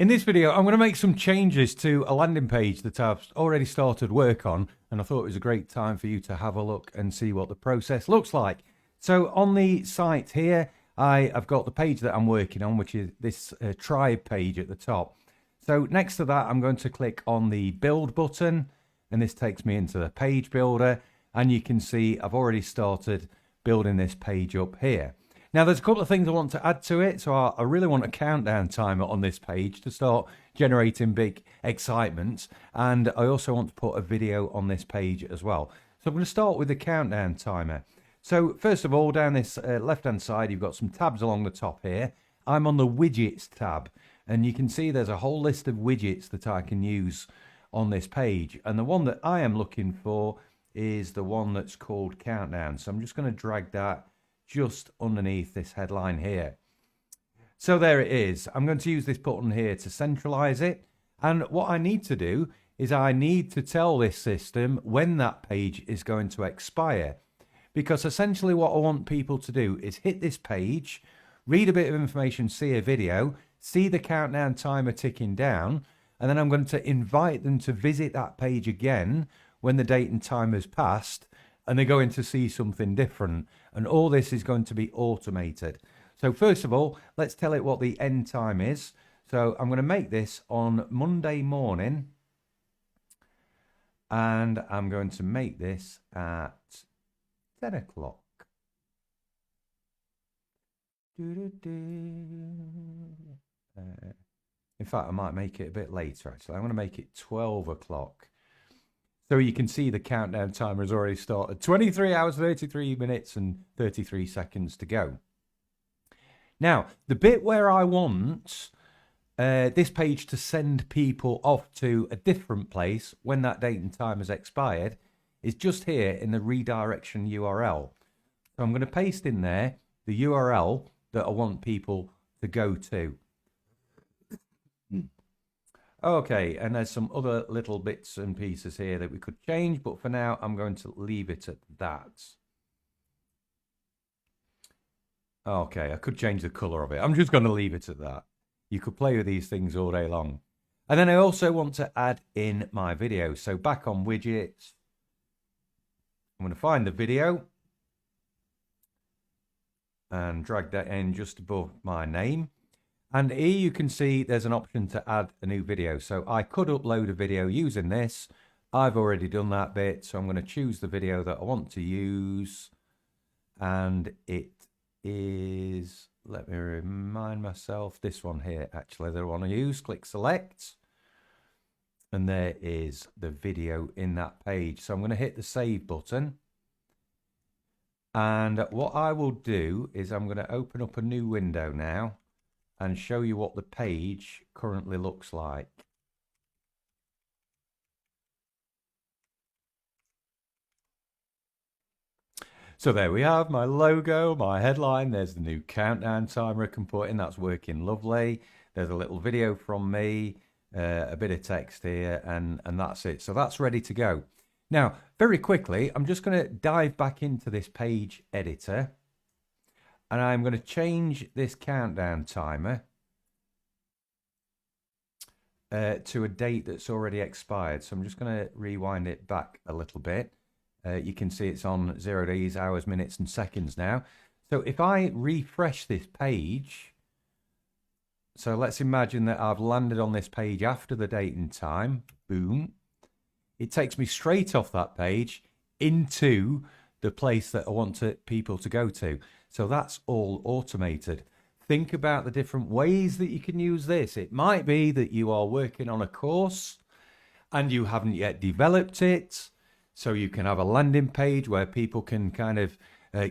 In this video, I'm going to make some changes to a landing page that I've already started work on, and I thought it was a great time for you to have a look and see what the process looks like. So on the site here, I've got the page that I'm working on, which is this tribe page at the top. So next to that, I'm going to click on the build button, and this takes me into the page builder, and you can see I've already started building this page up here. Now, there's a couple of things I want to add to it. So I really want a countdown timer on this page to start generating big excitement. And I also want to put a video on this page as well. So I'm going to start with the countdown timer. So first of all, down this left-hand side, you've got some tabs along the top here. I'm on the widgets tab, and you can see there's a whole list of widgets that I can use on this page. And the one that I am looking for is the one that's called countdown. So I'm just going to drag that just underneath this headline here. So there it is. I'm going to use this button here to centralize it. And what I need to do is I need to tell this system when that page is going to expire. Because essentially what I want people to do is hit this page, read a bit of information, see a video, see the countdown timer ticking down, and then I'm going to invite them to visit that page again when the date and time has passed, and they're going to see something different. And all this is going to be automated. So first of all, let's tell it what the end time is. So I'm going to make this on Monday morning. And I'm going to make this at 10 o'clock. In fact, I might make it a bit later, actually. I'm going to make it 12 o'clock. So you can see the countdown timer has already started. 23 hours, 33 minutes and 33 seconds to go. Now, the bit where I want this page to send people off to a different place when that date and time has expired is just here in the redirection URL. So I'm going to paste in there the URL that I want people to go to. Okay, and there's some other little bits and pieces here that we could change, but for now, I'm going to leave it at that. Okay, I could change the color of it. I'm just going to leave it at that. You could play with these things all day long. And then I also want to add in my video. So back on widgets, I'm going to find the video and drag that in just above my name. And here you can see there's an option to add a new video. So I could upload a video using this. I've already done that bit. So I'm going to choose the video that I want to use. And it is, let me remind myself, this one here, actually, that I want to use. Click select. And there is the video in that page. So I'm going to hit the save button. And what I will do is I'm going to open up a new window now and show you what the page currently looks like. So there we have my logo, my headline. There's the new countdown timer I can put in. That's working lovely. There's a little video from me, a bit of text here, and that's it. So that's ready to go. Now, very quickly, I'm just going to dive back into this page editor. And I'm going to change this countdown timer to a date that's already expired. So I'm just going to rewind it back a little bit. You can see it's on 0 days, hours, minutes, and seconds now. So if I refresh this page, so let's imagine that I've landed on this page after the date and time. Boom. It takes me straight off that page into the place that I want people to go to. So that's all automated. Think about the different ways that you can use this. It might be that you are working on a course and you haven't yet developed it. So you can have a landing page where people can kind of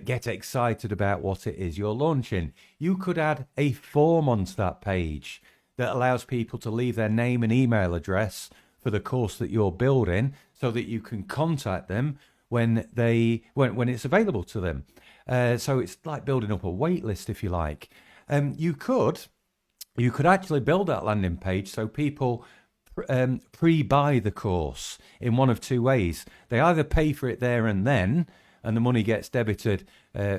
get excited about what it is you're launching. You could add a form onto that page that allows people to leave their name and email address for the course that you're building so that you can contact them when it's available to them. So it's like building up a wait list, if you like. You could actually build that landing page so people pre-buy the course in one of two ways. They either pay for it there and then, and the money gets debited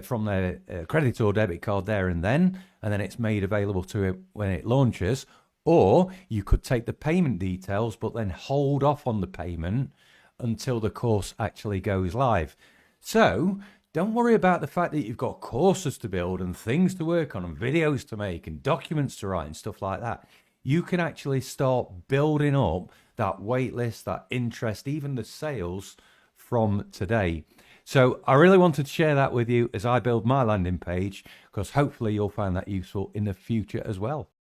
from their credit or debit card there and then it's made available to it when it launches, Or you could take the payment details, but then hold off on the payment until the course actually goes live. So don't worry about the fact that you've got courses to build and things to work on and videos to make and documents to write and stuff like that. You can actually start building up that wait list, that interest, even the sales from today. So I really wanted to share that with you as I build my landing page, because hopefully you'll find that useful in the future as well.